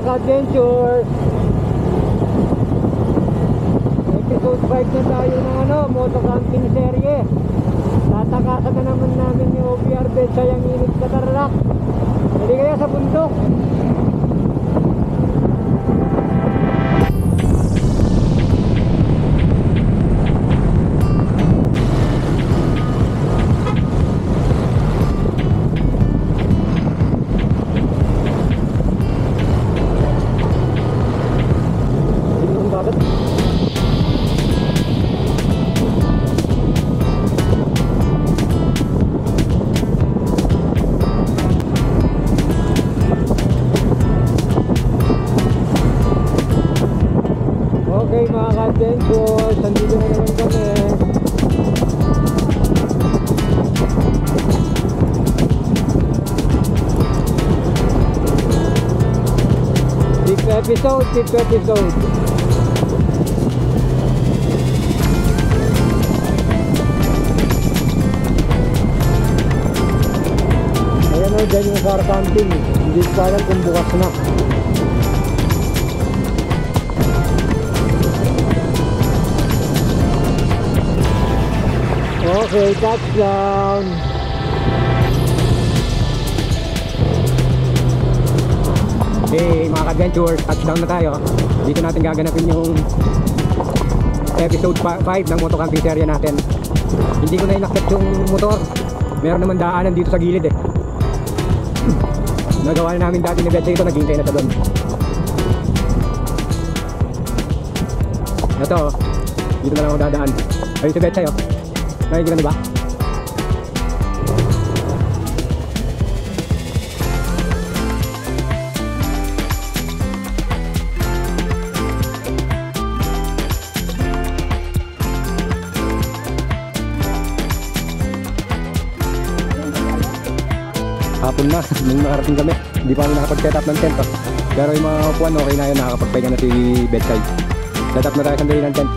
ka-adventure, episode 5 na tayo ng moto camping serye. Tatakasan na naman namin yung OBR bed sa yung init sa Tarlac. Hindi kaya sa bundok. Okay mga ka-adventures, nandito na naman kami. Fifth episode. Ayan o, dyan yung car camping. Hindi ko alam kung bukas na. Okay, touchdown. Okay, mga ka-adventures, touchdown na tayo. Dito natin gaganapin yung episode 5 ng moto camping serye natin. Hindi ko na inakit yung motor. Meron naman daanan dito sa gilid eh. Nagawa na namin dati ni Betsa ito, naghintay na ito doon. Ito, dito na lang ako dadaan. Ayun si Betsa yun. Nakikita niyo ba? Hapon na, nung nakarating kami, hindi pa kami nakapag-set up ng tent. Pero yung mga upuan, okay na yun, nakakapagpahinga na si Bedside. Set up na tayo sandali ng tent.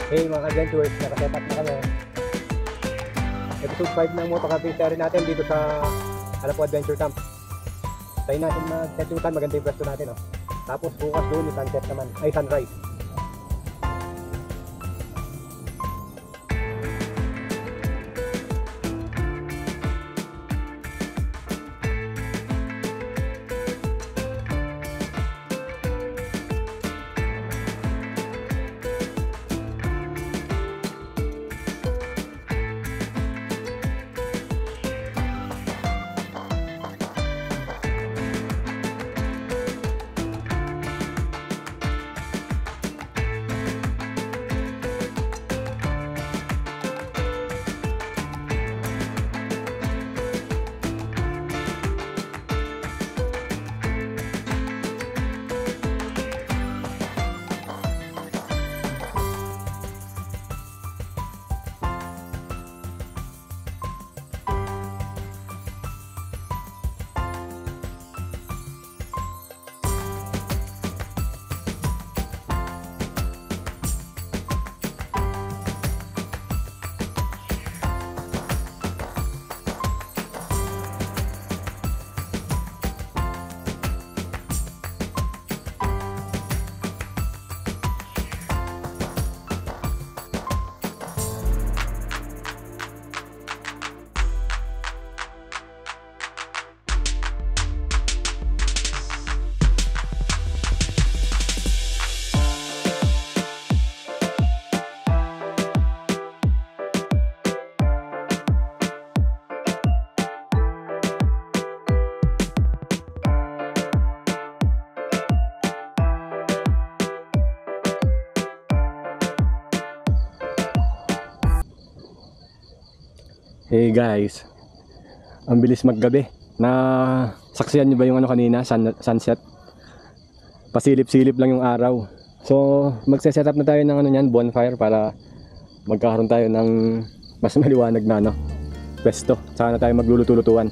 Hey mga ka-adventures, nakaset up na kami. Episode 5 ng moto camping series natin dito sa Alapo Adventure Camp. Tayo natin mag-set yung time, maganda yung pwesto natin. Oh. Tapos bukas doon yung sunset naman, ay sunrise. Hey guys, ang bilis maggabi. Saksiyan nyo ba yung ano kanina, sunset? Pasilip-silip lang yung araw. So magse-set up na tayo ng ano niyan, bonfire, para magkakaroon tayo ng mas maliwanag na ano, pwesto. Saka na tayo magluluto-lutuan.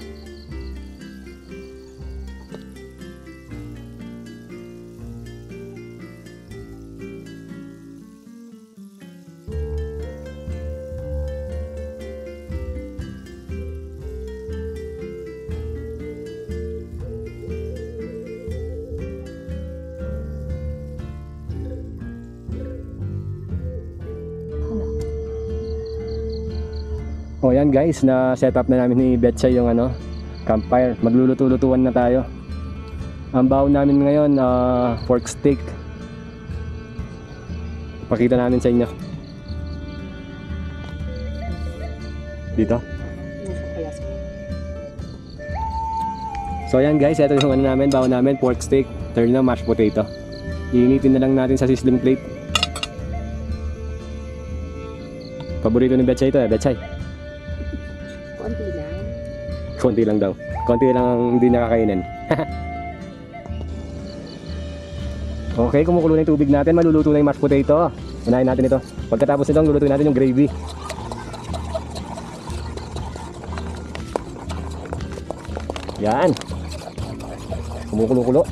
O yan guys, na set up na namin ni Betcha yung ano, campfire. Magluluto-lutuan na tayo. Ang baon namin ngayon, pork steak. Pakita namin sa inyo. Dito. So yan guys, ito yung ano namin, baon namin, pork steak. Turn na mashed potato. Iinitin na lang natin sa sizzling plate. Paborito ni Betchay ito Betchay. Konti lang. Konti lang daw. Konti lang ang hindi nakakainin. Okay, kumukulo na yung tubig natin. Maluluto na yung mashed potato. Unahin natin ito. Pagkatapos nito, lulutuin natin yung gravy. Yan. Kumukulo-kulo.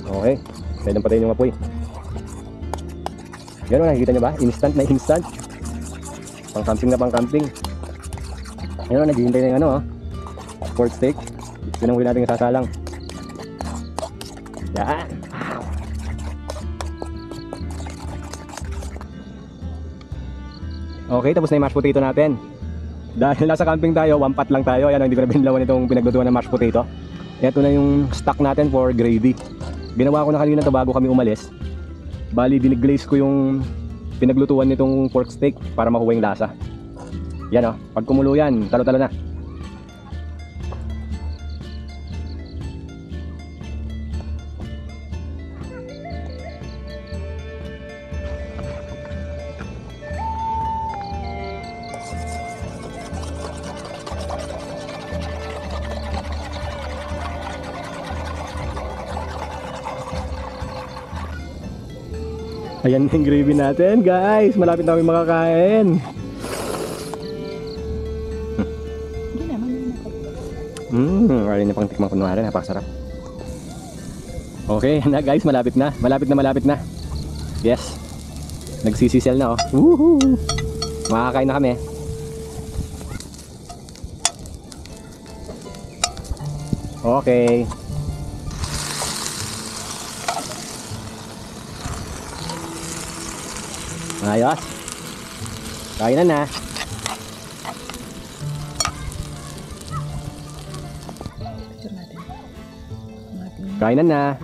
Okay. Pwede nang patayin yung apoy. Yan o, nakikita nyo ba? Instant na instant. Pang-camping na pang-camping. Yan o, naghihintay na yung ano, pork steak. Yun ang huli natin sasalang. Yan. Okay, tapos na yung mashed potato natin. Dahil nasa camping tayo, 1 pot lang tayo. Ayan, hindi ko na binlawan itong pinaglutuan ng mashed potato. Ito na yung stock natin for gravy. Ginawa ko na kanina ito bago kami umalis. Bali, biniglaze ko yung pinaglutuan nitong pork steak para makuha yung lasa. Yan o, pag kumulo yan, talo-talo na. Ayan yung gravy natin guys, malapit na kami makakain. Hindi naman yun ako. Alin na pang tikman kunwari, napakasarap. Okay na guys, malapit na. Malapit na. Yes. Nagsisisel na oh. Woohoo! Makakain na kami. Okay. Ayos. Kainan na. Picture natin. Kainan na.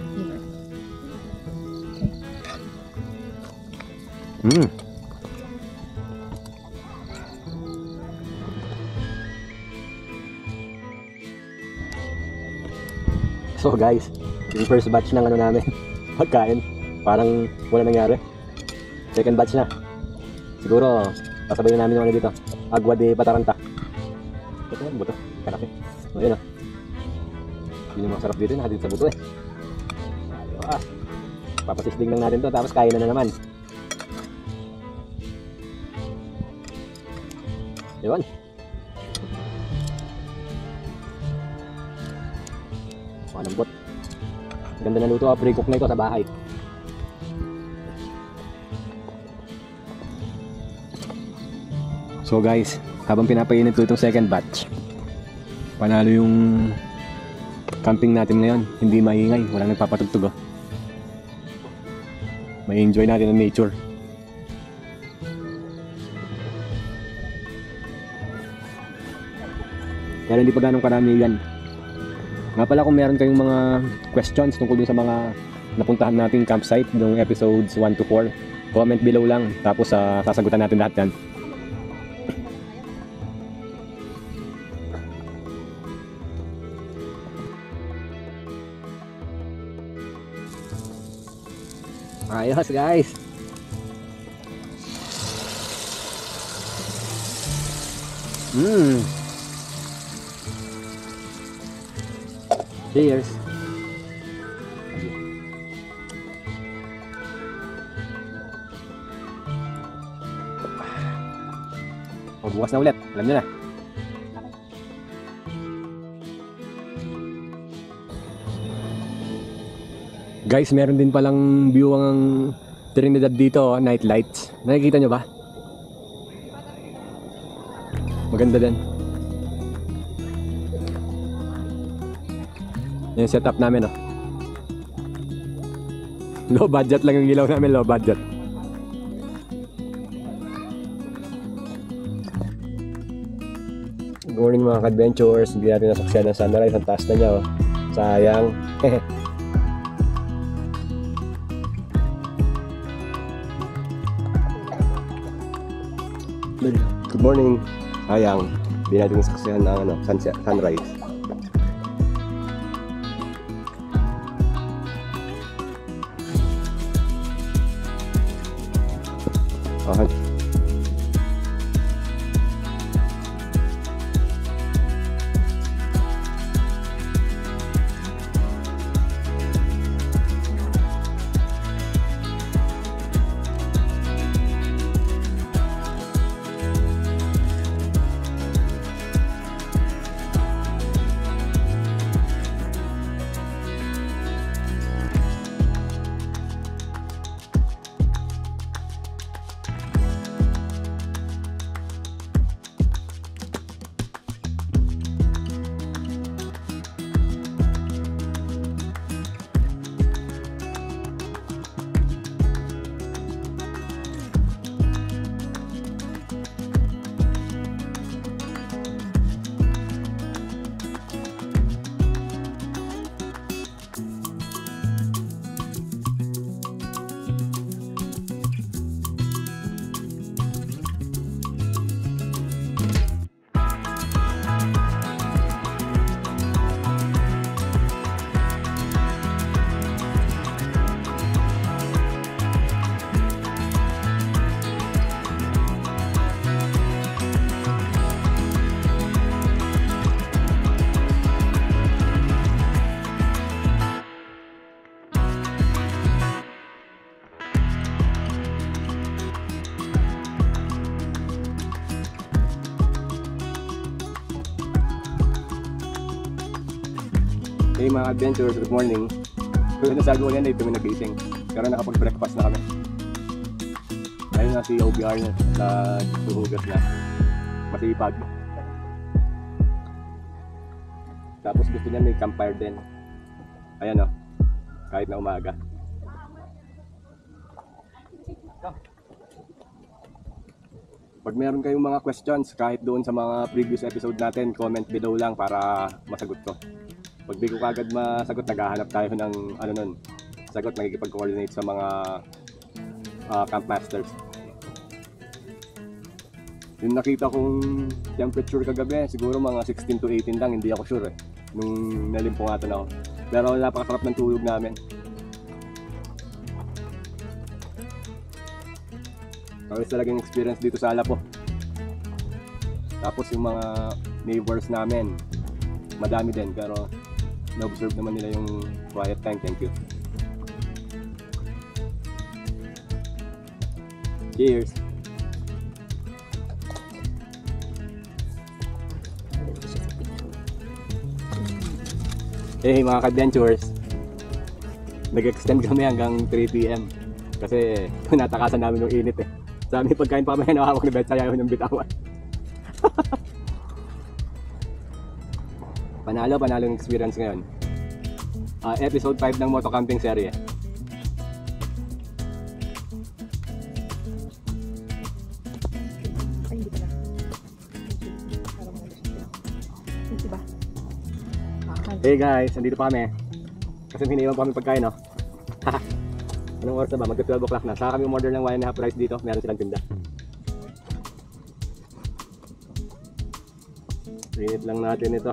So guys, yung first batch ng ano namin, pagkain, parang wala nangyari. Second batch na. Siguro, sasabayin namin yung ano dito. Agua de Pataranta. Ito yung buto. Kalaki. So, yun o. Yun yung masarap dito. Nakadito sa buto eh. Ayos. Papasisling lang natin to. Tapos kain na naman. Yun. Malambot. Ganda na luto. Pre-cook na ito sa bahay. So guys, habang pinapainit ko itong second batch, panalo yung camping natin ngayon. Hindi maingay, walang nagpapatugtog oh. May enjoy natin ang nature. Pero hindi pa ganong karami yan. Nga pala, kung meron kayong mga questions tungkol dun sa mga napuntahan nating campsite, yung episodes 1 to 4, comment below lang. Tapos sasagutan natin lahat yan. Ayos guys. Cheers. O, bukas na ulit. Alam nyo na. Guys, meron din palang view ang Trinidad dito, night lights. Nakikita nyo ba? Maganda din. Yung setup namin, oh. Low budget lang yung ilaw namin, low budget. Good morning mga ka-adventures. Hindi natin nasaksiyan ng sunrise. Ang taas na niya, oh. Sayang. Good morning. Sayang. Hindi natin nasaksiyan ng sunrise. Okay. Hey mga adventurers, good morning. Kung nasago yan ay kami nagising. Pero nakapag-breakfast na kami. Ayun na si OBR na duhugas na. Masipag. Tapos gusto niya may campfire din. Ayan o. Kahit na umaga. Pag meron kayong mga questions kahit doon sa mga previous episode natin, comment below lang para masagot ko. Pag di ko kagad masagot, naghahanap tayo ng ano nun, sagot, nakikipag-coordinate sa mga camp masters. Yung nakita kong temperature kagabi, siguro mga 16 to 18 lang, hindi ako sure nung nalimpungatan ako. Pero napakasarap ng tulog namin. Kawis talagang experience dito sa Alapo. Tapos yung mga neighbors namin, madami din, pero na-observe naman nila yung quiet time. Thank you. Cheers! Hey mga ka-adventures, nag-extend kami hanggang 3 PM kasi natakasan namin yung init eh. Sa amin pagkain pa kami nakahawak na bed, sayaw ng bitawan. Panalo yung experience ngayon. Episode 5 ng Moto Camping Serye. Ay, hindi pala. Parang wala siya. Hindi ba? Hey guys, nandito pa kami. Kasi hiniwan pa kami pagkain, no? Anong oras na ba? Magka 12 o'clock na. Saka kami umorder ng 1.5 rice dito. Meron silang tinda. Init lang natin ito.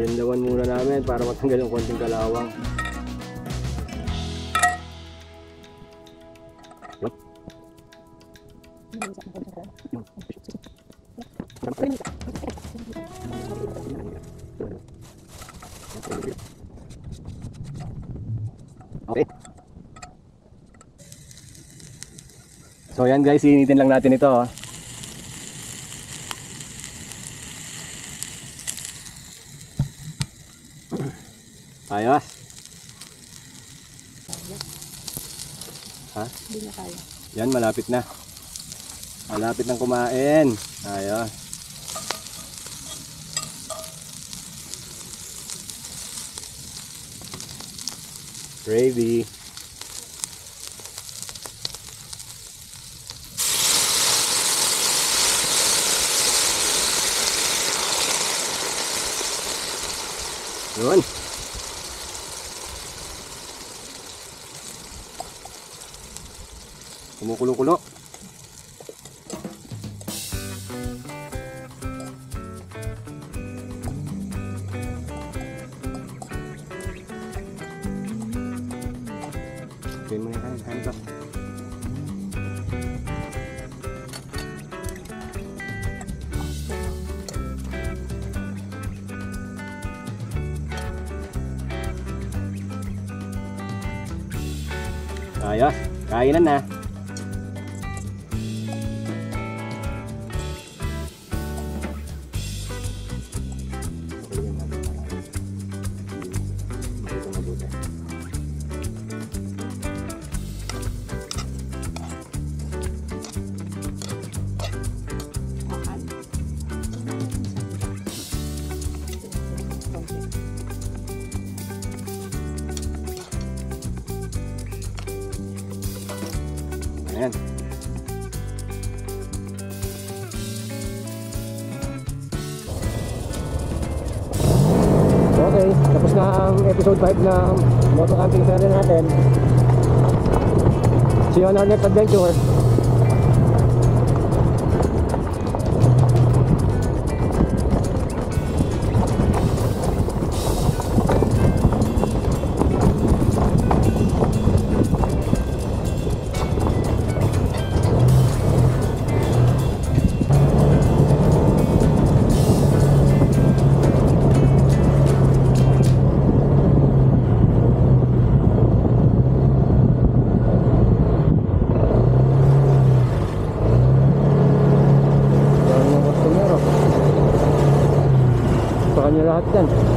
Merindawan muna namin para matanggal yung konting kalawang. Okay. So yan guys, initin lang natin ito. Ayos. Ha? Hindi na kaya. Yan, malapit na. Malapit nang kumain. Ayos. Gravy. Yun. Kumukulo-kulo. Okay mo na kanin ka. Ayos, kainan na. Ayan. Okay, tapos na ang episode 5 ng moto camping series natin. See you on our next adventure. Sa kanya lahat yan.